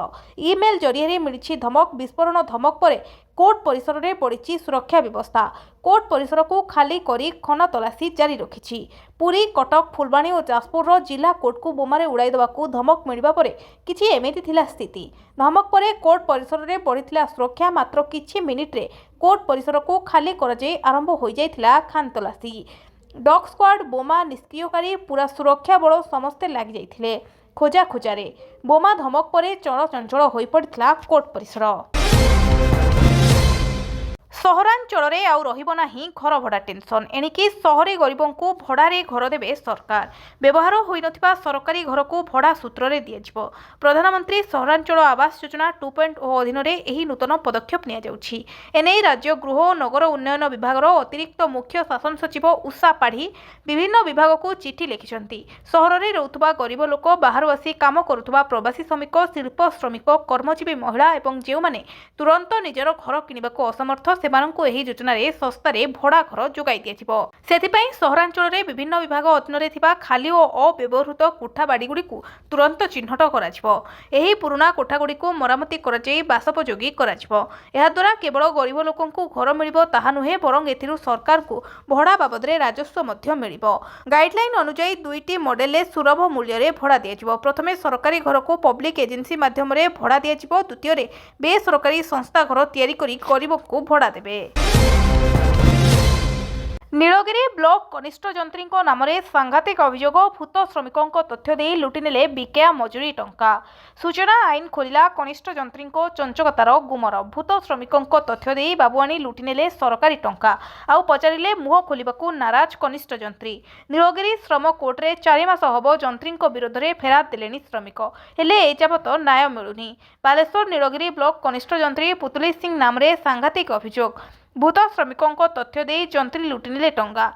ଇମେଲ୍ ଜରିଆରେ ମିଳିଛି ଧମକ। ବିସ୍ଫୋରଣ ଧମକ ପରେ କୋର୍ଟ ପରିସରରେ ବଢ଼ିଛି ସୁରକ୍ଷା ବ୍ୟବସ୍ଥା। କୋର୍ଟ ପରିସରକୁ ଖାଲି କରି ଖନତଲାସୀ ଜାରି ରଖିଛି। ପୁରୀ, କଟକ, ଫୁଲବାଣୀ ଓ ଯାଜପୁରର ଜିଲ୍ଲା କୋର୍ଟକୁ ବୋମାରେ ଉଡ଼ାଇ ଦେବାକୁ ଧମକ ମିଳିବା ପରେ କିଛି ଏମିତି ଥିଲା ସ୍ଥିତି। ଧମକ ପରେ କୋର୍ଟ ପରିସରରେ ବଢ଼ିଥିଲା ସୁରକ୍ଷା। ମାତ୍ର କିଛି ମିନିଟ୍ରେ କୋର୍ଟ ପରିସରକୁ ଖାଲି କରାଯାଇ ଆରମ୍ଭ ହୋଇଯାଇଥିଲା ଖାନତଲାସୀ। ଡଗ୍ ସ୍କ୍ୱାଡ୍, ବୋମା ନିଷ୍କ୍ରିୟକାରୀ, ପୁରା ସୁରକ୍ଷା ବଳ ସମସ୍ତେ ଲାଗିଯାଇଥିଲେ ଖୋଜାଖୋଜାରେ। ବୋମା ଧମକ ପରେ ଚଳଚଞ୍ଚଳ ହୋଇପଡ଼ିଥିଲା କୋର୍ଟ ପରିସର। ସହରାଞ୍ଚଳରେ ଆଉ ରହିବ ନାହିଁ ଘର ଭଡ଼ା ଟେନସନ୍। ଏଣିକି ସହରୀ ଗରିବଙ୍କୁ ଭଡ଼ାରେ ଘର ଦେବେ ସରକାର। ବ୍ୟବହାର ହୋଇନଥିବା ସରକାରୀ ଘରକୁ ଭଡ଼ା ସୂତ୍ରରେ ଦିଆଯିବ। ପ୍ରଧାନମନ୍ତ୍ରୀ ସହରାଞ୍ଚଳ ଆବାସ ଯୋଜନା 2.0 ଅଧୀନରେ ଏହି ନୂତନ ପଦକ୍ଷେପ ନିଆଯାଉଛି। ଏନେଇ ରାଜ୍ୟ ଗୃହ ଓ ନଗର ଉନ୍ନୟନ ବିଭାଗର ଅତିରିକ୍ତ ମୁଖ୍ୟ ଶାସନ ସଚିବ ଉଷା ପାଢ଼ୀ ବିଭିନ୍ନ ବିଭାଗକୁ ଚିଠି ଲେଖିଛନ୍ତି। ସହରରେ ରହୁଥିବା ଗରିବ ଲୋକ, ବାହାରୁ ଆସି କାମ କରୁଥିବା ପ୍ରବାସୀ ଶ୍ରମିକ, ଶିଳ୍ପ ଶ୍ରମିକ, କର୍ମଜୀବୀ ମହିଳା ଏବଂ ଯେଉଁମାନେ ତୁରନ୍ତ ନିଜର ଘର କିଣିବାକୁ ଅସମର୍ଥ ସେମାନଙ୍କୁ ଏହି ଯୋଜନାରେ ଶସ୍ତାରେ ଭଡ଼ା ଘର ଯୋଗାଇ ଦିଆଯିବ। ସେଥିପାଇଁ ସହରାଞ୍ଚଳରେ ବିଭିନ୍ନ ବିଭାଗ ଅଧୀନରେ ଥିବା ଖାଲି ଓ ଅବ୍ୟବହୃତ କୋଠା ବାଡ଼ିଗୁଡ଼ିକୁ ତୁରନ୍ତ ଚିହ୍ନଟ କରାଯିବ। ଏହି ପୁରୁଣା କୋଠାଗୁଡ଼ିକୁ ମରାମତି କରାଯାଇ ବାସୋପଯୋଗୀ କରାଯିବ। ଏହାଦ୍ୱାରା କେବଳ ଗରିବ ଲୋକଙ୍କୁ ଘର ମିଳିବ ତାହା ନୁହେଁ, ବରଂ ଏଥିରୁ ସରକାରଙ୍କୁ ଭଡ଼ା ବାବଦରେ ରାଜସ୍ୱ ମଧ୍ୟ ମିଳିବ। ଗାଇଡଲାଇନ୍ ଅନୁଯାୟୀ 2ଟି ମଡେଲରେ ସୁଲଭ ମୂଲ୍ୟରେ ଭଡ଼ା ଦିଆଯିବ। ପ୍ରଥମେ ସରକାରୀ ଘରକୁ ପବ୍ଲିକ୍ ଏଜେନ୍ସି ମାଧ୍ୟମରେ ଭଡ଼ା ଦିଆଯିବ। ଦ୍ୱିତୀୟରେ ବେସରକାରୀ ସଂସ୍ଥା ଘର ତିଆରି କରି ଗରିବଙ୍କୁ ଭଡ଼ା ଦେବେ। ନୀଳଗିରି ବ୍ଲକ କନିଷ୍ଠ ଯନ୍ତ୍ରୀଙ୍କ ନାମରେ ସାଂଘାତିକ ଅଭିଯୋଗ। ଭୂତ ଶ୍ରମିକଙ୍କ ତଥ୍ୟ ଦେଇ ଲୁଟିନେଲେ ବିକେଆ ମଜୁରୀ ଟଙ୍କା। ସୂଚନା ଆଇନ ଖୋଲିଲା କନିଷ୍ଠ ଯନ୍ତ୍ରୀଙ୍କ ଚଞ୍ଚକତାର ଗୁମର। ଭୂତ ଶ୍ରମିକଙ୍କ ତଥ୍ୟ ଦେଇ ବାବୁଆଣୀ ଲୁଟିନେଲେ ସରକାରୀ ଟଙ୍କା। ଆଉ ପଚାରିଲେ ମୁହଁ ଖୋଲିବାକୁ ନାରାଜ କନିଷ୍ଠ ଯନ୍ତ୍ରୀ। ନୀଳଗିରି ଶ୍ରମ କୋର୍ଟରେ 4 ମାସ ହେବ ଯନ୍ତ୍ରୀଙ୍କ ବିରୋଧରେ ଫେରାଦ ଦେଲେଣି ଶ୍ରମିକ, ହେଲେ ଏଯାବତ ନ୍ୟାୟ ମିଳୁନି। ବାଲେଶ୍ୱର ନୀଳଗିରି ବ୍ଲକ କନିଷ୍ଠ ଯନ୍ତ୍ରୀ ପୁତୁଲି ସିଂ ନାମରେ ସାଂଘାତିକ ଅଭିଯୋଗ। ଭୂତ ଶ୍ରମିକଙ୍କ ତଥ୍ୟ ଦେଇ ଯନ୍ତ୍ରୀ ଲୁଟିନେଲେ ଟଙ୍କା।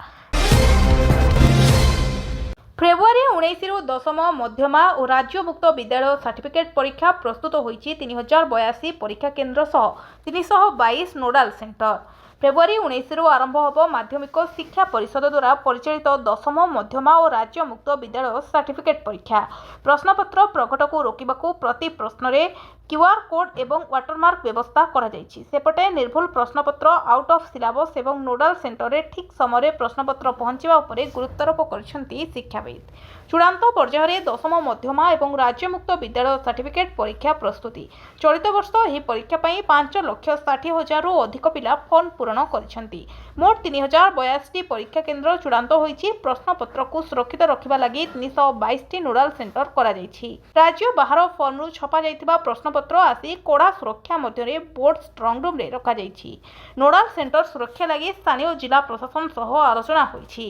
ଫେବୃଆରୀ 19ରୁ ଦଶମ, ମଧ୍ୟମା ଓ ରାଜ୍ୟ ମୁକ୍ତ ବିଦ୍ୟାଳୟ ସାର୍ଟିଫିକେଟ୍ ପରୀକ୍ଷା ପ୍ରସ୍ତୁତ ହୋଇଛି 3082 ପରୀକ୍ଷା କେନ୍ଦ୍ର ସହ 322 ନୋଡାଲ ସେଣ୍ଟର। ଫେବୃଆରୀ 19ରୁ ଆରମ୍ଭ ହେବ ମାଧ୍ୟମିକ ଶିକ୍ଷା ପରିଷଦ ଦ୍ୱାରା ପରିଚାଳିତ ଦଶମ, ମଧ୍ୟମା ଓ ରାଜ୍ୟ ମୁକ୍ତ ବିଦ୍ୟାଳୟ ସାର୍ଟିଫିକେଟ୍ ପରୀକ୍ଷା। ପ୍ରଶ୍ନପତ୍ର ପ୍ରଘଟକୁ ରୋକିବାକୁ ପ୍ରତି ପ୍ରଶ୍ନରେ QR କୋଡ୍ ଏବଂ ୱାଟରମାର୍କ ବ୍ୟବସ୍ଥା କରାଯାଇଛି। ସେପଟେ ନିର୍ଭୁଲ ପ୍ରଶ୍ନପତ୍ର, ଆଉଟ୍ ଅଫ୍ ସିଲାବସ୍ ଏବଂ ନୋଡାଲ ସେଣ୍ଟରରେ ଠିକ୍ ସମୟରେ ପ୍ରଶ୍ନପତ୍ର ପହଞ୍ଚିବା ଉପରେ ଗୁରୁତ୍ୱାରୋପ କରିଛନ୍ତି ଶିକ୍ଷାବିତ୍। ଚୂଡ଼ାନ୍ତ ପର୍ଯ୍ୟାୟରେ ଦଶମ, ମଧ୍ୟମା ଏବଂ ରାଜ୍ୟମୁକ୍ତ ବିଦ୍ୟାଳୟ ସାର୍ଟିଫିକେଟ୍ ପରୀକ୍ଷା ପ୍ରସ୍ତୁତି। ଚଳିତ ବର୍ଷ ଏହି ପରୀକ୍ଷା ପାଇଁ 5,60,000ରୁ ଅଧିକ ପିଲା ଫର୍ମ ପୂରଣ କରିଛନ୍ତି। ମୋଟ 3082ଟି ପରୀକ୍ଷା କେନ୍ଦ୍ର ଚୂଡ଼ାନ୍ତ ହୋଇଛି। ପ୍ରଶ୍ନପତ୍ରକୁ ସୁରକ୍ଷିତ ରଖିବା ଲାଗି 322ଟି ନୋଡାଲ ସେଣ୍ଟର କରାଯାଇଛି। ରାଜ୍ୟ ବାହାର ଫର୍ମରୁ ଛପାଯାଇଥିବା ପ୍ରଶ୍ନପତ୍ର ଆସି କଡ଼ା ସୁରକ୍ଷା ମଧ୍ୟରେ ବୋର୍ଡ ଷ୍ଟ୍ରଙ୍ଗରୁମ୍ରେ ରଖାଯାଇଛି। ନୋଡାଲ ସେଣ୍ଟର ସୁରକ୍ଷା ଲାଗି ସ୍ଥାନୀୟ ଜିଲ୍ଲା ପ୍ରଶାସନ ସହ ଆଲୋଚନା ହୋଇଛି।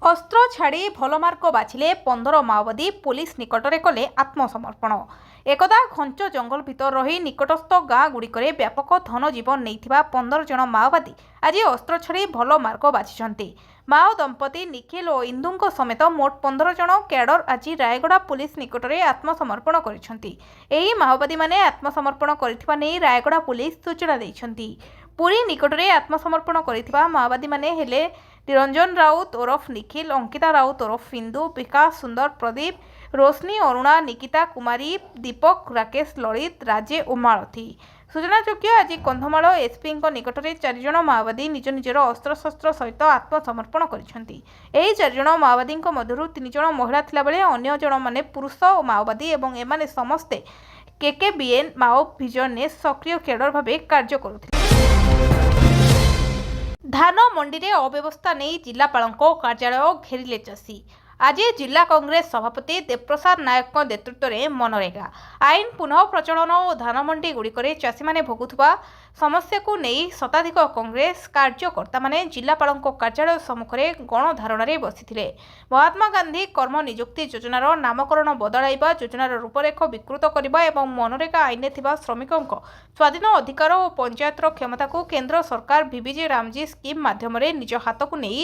ଅସ୍ତ୍ର ଛାଡ଼ି ଭଲ ମାର୍ଗ ବାଛିଲେ 15 ମାଓବାଦୀ, ପୋଲିସ ନିକଟରେ କଲେ ଆତ୍ମସମର୍ପଣ। ଏକଦା ଘଞ୍ଚ ଜଙ୍ଗଲ ଭିତରେ ରହି ନିକଟସ୍ଥ ଗାଁଗୁଡ଼ିକରେ ବ୍ୟାପକ ଧନ ଜୀବନ ନେଇଥିବା 15 ଜଣ ମାଓବାଦୀ ଆଜି ଅସ୍ତ୍ର ଛାଡ଼ି ଭଲ ମାର୍ଗ ବାଛିଛନ୍ତି। ମାଓ ଦମ୍ପତି ନିଖିଲ ଓ ଇନ୍ଦୁଙ୍କ ସମେତ ମୋଟ 15 ଜଣ କ୍ୟାଡର ଆଜି ରାୟଗଡ଼ା ପୋଲିସ ନିକଟରେ ଆତ୍ମସମର୍ପଣ କରିଛନ୍ତି। ଏହି ମାଓବାଦୀମାନେ ଆତ୍ମସମର୍ପଣ କରିଥିବା ନେଇ ରାୟଗଡ଼ା ପୋଲିସ ସୂଚନା ଦେଇଛନ୍ତି। ପୁରୀ ନିକଟରେ ଆତ୍ମସମର୍ପଣ କରିଥିବା ମାଓବାଦୀମାନେ ହେଲେ ନିରଞ୍ଜନ ରାଉତ ଓରଫ ନିଖିଲ, ଅଙ୍କିତା ରାଉତ ଓରଫ ଇନ୍ଦୁ, ବିକାଶ ସୁନ୍ଦର ପ୍ରଦୀପ, ରୋଶନୀ ଅରୁଣା, ନିକିତା କୁମାରୀ, ଦୀପକ, ରାକେଶ ଲଳିତ, ରାଜେ ଓ ମାଳତୀ। ସୂଚନାଯୋଗ୍ୟ, ଆଜି କନ୍ଧମାଳ ଏସ୍ପିଙ୍କ ନିକଟରେ 4 ଜଣ ମାଓବାଦୀ ନିଜ ନିଜର ଅସ୍ତ୍ରଶସ୍ତ୍ର ସହିତ ଆତ୍ମସମର୍ପଣ କରିଛନ୍ତି। ଏହି 4 ଜଣ ମାଓବାଦୀଙ୍କ ମଧ୍ୟରୁ 3 ଜଣ ମହିଳା ଥିଲାବେଳେ ଅନ୍ୟ ଜଣମାନେ ପୁରୁଷ ଓ ମାଓବାଦୀ ଏବଂ ଏମାନେ ସମସ୍ତେ KKBN ମାଓ ଭିଜନରେ ସକ୍ରିୟ କ୍ୟାଡର ଭାବେ କାର୍ଯ୍ୟ କରୁଥିଲେ। ଧାନ ମଣ୍ଡିରେ ଅବ୍ୟବସ୍ଥା ନେଇ ଜିଲ୍ଲାପାଳଙ୍କ କାର୍ଯ୍ୟାଳୟ ଘେରିଲେ ଚାଷୀ। ଆଜି ଜିଲ୍ଲା କଂଗ୍ରେସ ସଭାପତି ଦେବପ୍ରସାଦ ନାୟକଙ୍କ ନେତୃତ୍ୱରେ ମନରେଗା ଆଇନ ପୁନଃ ପ୍ରଚଳନ ଓ ଧାନମଣ୍ଡିଗୁଡ଼ିକରେ ଚାଷୀମାନେ ଭୋଗୁଥିବା ସମସ୍ୟାକୁ ନେଇ ଶତାଧିକ କଂଗ୍ରେସ କାର୍ଯ୍ୟକର୍ତ୍ତାମାନେ ଜିଲ୍ଲାପାଳଙ୍କ କାର୍ଯ୍ୟାଳୟ ସମ୍ମୁଖରେ ଗଣଧାରଣାରେ ବସିଥିଲେ। ମହାତ୍ମା ଗାନ୍ଧୀ କର୍ମ ନିଯୁକ୍ତି ଯୋଜନାର ନାମକରଣ ବଦଳାଇବା, ଯୋଜନାର ରୂପରେଖ ବିକୃତ କରିବା ଏବଂ ମନରେଗା ଆଇନରେ ଥିବା ଶ୍ରମିକଙ୍କ ସ୍ୱାଧୀନ ଅଧିକାର ଓ ପଞ୍ଚାୟତର କ୍ଷମତାକୁ କେନ୍ଦ୍ର ସରକାର VBG ରାମଜୀ ସ୍କିମ୍ ମାଧ୍ୟମରେ ନିଜ ହାତକୁ ନେଇ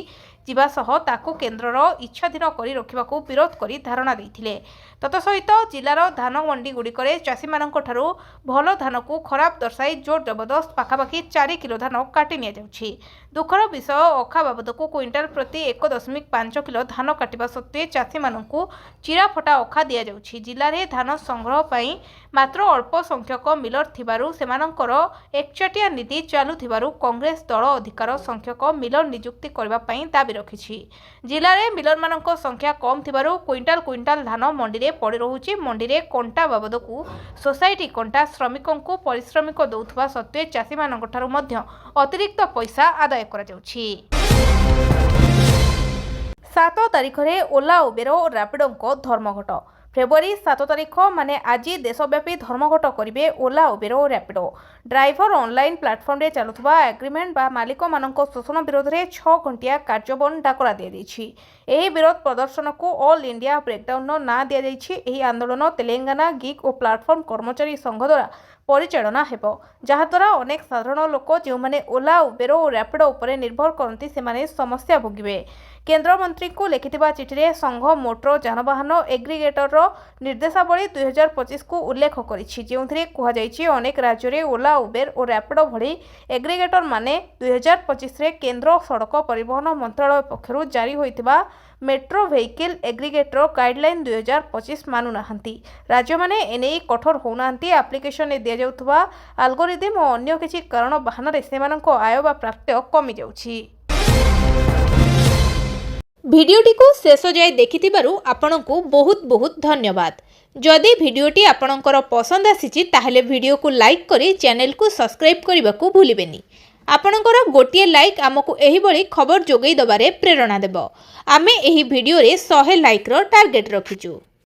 ଯିବା ସହ ତାକୁ କେନ୍ଦ୍ରର ଇଚ୍ଛାଧୀନ କରି ରଖିବାକୁ ବିରୋଧ କରି ଧାରଣା ଦେଇଥିଲେ। ତତ୍ସହିତ ଜିଲ୍ଲାର ଧାନ ମଣ୍ଡିଗୁଡ଼ିକରେ ଚାଷୀମାନଙ୍କଠାରୁ ଭଲ ଧାନକୁ ଖରାପ ଦର୍ଶାଇ ଜୋର ଜବରଦସ୍ତ ପାଖାପାଖି 4 କିଲୋ ଧାନ କାଟି ନିଆଯାଉଛି। ଦୁଃଖର ବିଷୟ, ଅଖା ବାବଦକୁ କ୍ୱିଣ୍ଟାଲ ପ୍ରତି 1.5 କିଲୋ ଧାନ କାଟିବା ସତ୍ତ୍ୱେ ଚାଷୀମାନଙ୍କୁ ଚିରାଫଟା ଅଖା ଦିଆଯାଉଛି। ଜିଲ୍ଲାରେ ଧାନ ସଂଗ୍ରହ ପାଇଁ ମାତ୍ର ଅଳ୍ପ ସଂଖ୍ୟକ ମିଲର ଥିବାରୁ ସେମାନଙ୍କର ଏକଚାଟିଆ ନୀତି ଚାଲୁଥିବାରୁ କଂଗ୍ରେସ ଦଳ ଅଧିକାର ସଂଖ୍ୟକ ମିଲର ନିଯୁକ୍ତି କରିବା ପାଇଁ ଦାବି ରଖିଛି। ଜିଲ୍ଲାରେ ମିଲରମାନଙ୍କ ସଂଖ୍ୟା କମ୍ ଥିବାରୁ କ୍ୱିଣ୍ଟାଲ ଧାନ ମଣ୍ଡିରେ ପଡ଼ି ରହୁଛି। ମଣ୍ଡିରେ କଣ୍ଟା ବାବଦକୁ ସୋସାଇଟି କଣ୍ଟା ଶ୍ରମିକଙ୍କୁ ପରିଶ୍ରମିକ ଦେଉଥିବା ସତ୍ତ୍ୱେ ଚାଷୀମାନଙ୍କଠାରୁ ମଧ୍ୟ ଅତିରିକ୍ତ ପଇସା ଆଦାୟ କରାଯାଉଛି। 7 ତାରିଖରେ ଓଲା, ଉବେର ଓ ରାପିଡୋଙ୍କ ଧର୍ମଘଟ। फेब्रुआरी 7 तारिख माने आज देशव्यापी धर्मघट करेंगे ओला उबेर और रैपिडो ड्राइवर ऑनलाइन प्लाटफर्म रे चलुवा एग्रीमेंट बा मालिक मान शोषण विरोध में 6 घंटिया कार्यबंद डाकरा दि विरोध प्रदर्शन को ऑल इंडिया ब्रेकडाउन ना दि आंदोलन तेलंगाना गिग और प्लाटफर्म कर्मचारी संघ द्वारा परिचालना हेब जहाद्वारा अनेक साधारण लोक जो मैंने ओला उबेर और रैपिडो उपर निर्भर करती से समस्या भोगे। केंद्र मंत्री को लिखिथिबा चिठी रे संघ मोटर जानवाहन एग्रीगेटर निर्देशावली 2025 को उल्लेख करिछि जेउथिरे कुहा जायछि अनेक राज्य रे ओला उबेर और रैपिडो भली एग्रीगेटर माने 2025 रे केंद्र सड़क परिवहन मंत्रालय पक्षरु जारी होइतिबा मेट्रो व्हीकल एग्रीगेटर गाइडलाइन 2025 मानु नाहंती। राज्य माने एने कठोर होनांती एप्लिकेशन ने दिया जाउथबा एल्गोरिदम और अन्य किछि कारण बहाना रे सेमानंको आय बा प्राप्य कमी जाउछि। भिडियोटी को शेष जाए देखिथिबारु आपनकु बहुत बहुत धन्यवाद। जदि भिडियोटी आपणकर पसंद आसीछि ताहेले भिडियो को लाइक करी चैनल को सब्सक्राइब करबाकू भूलिबेनी। आपणकर गोटिए लाइक आमको एही बळी खबर जोगै दबारे प्रेरणा देबो। आमे एही भिडियो रे 100 लाइक रो टार्गेट रखिछु।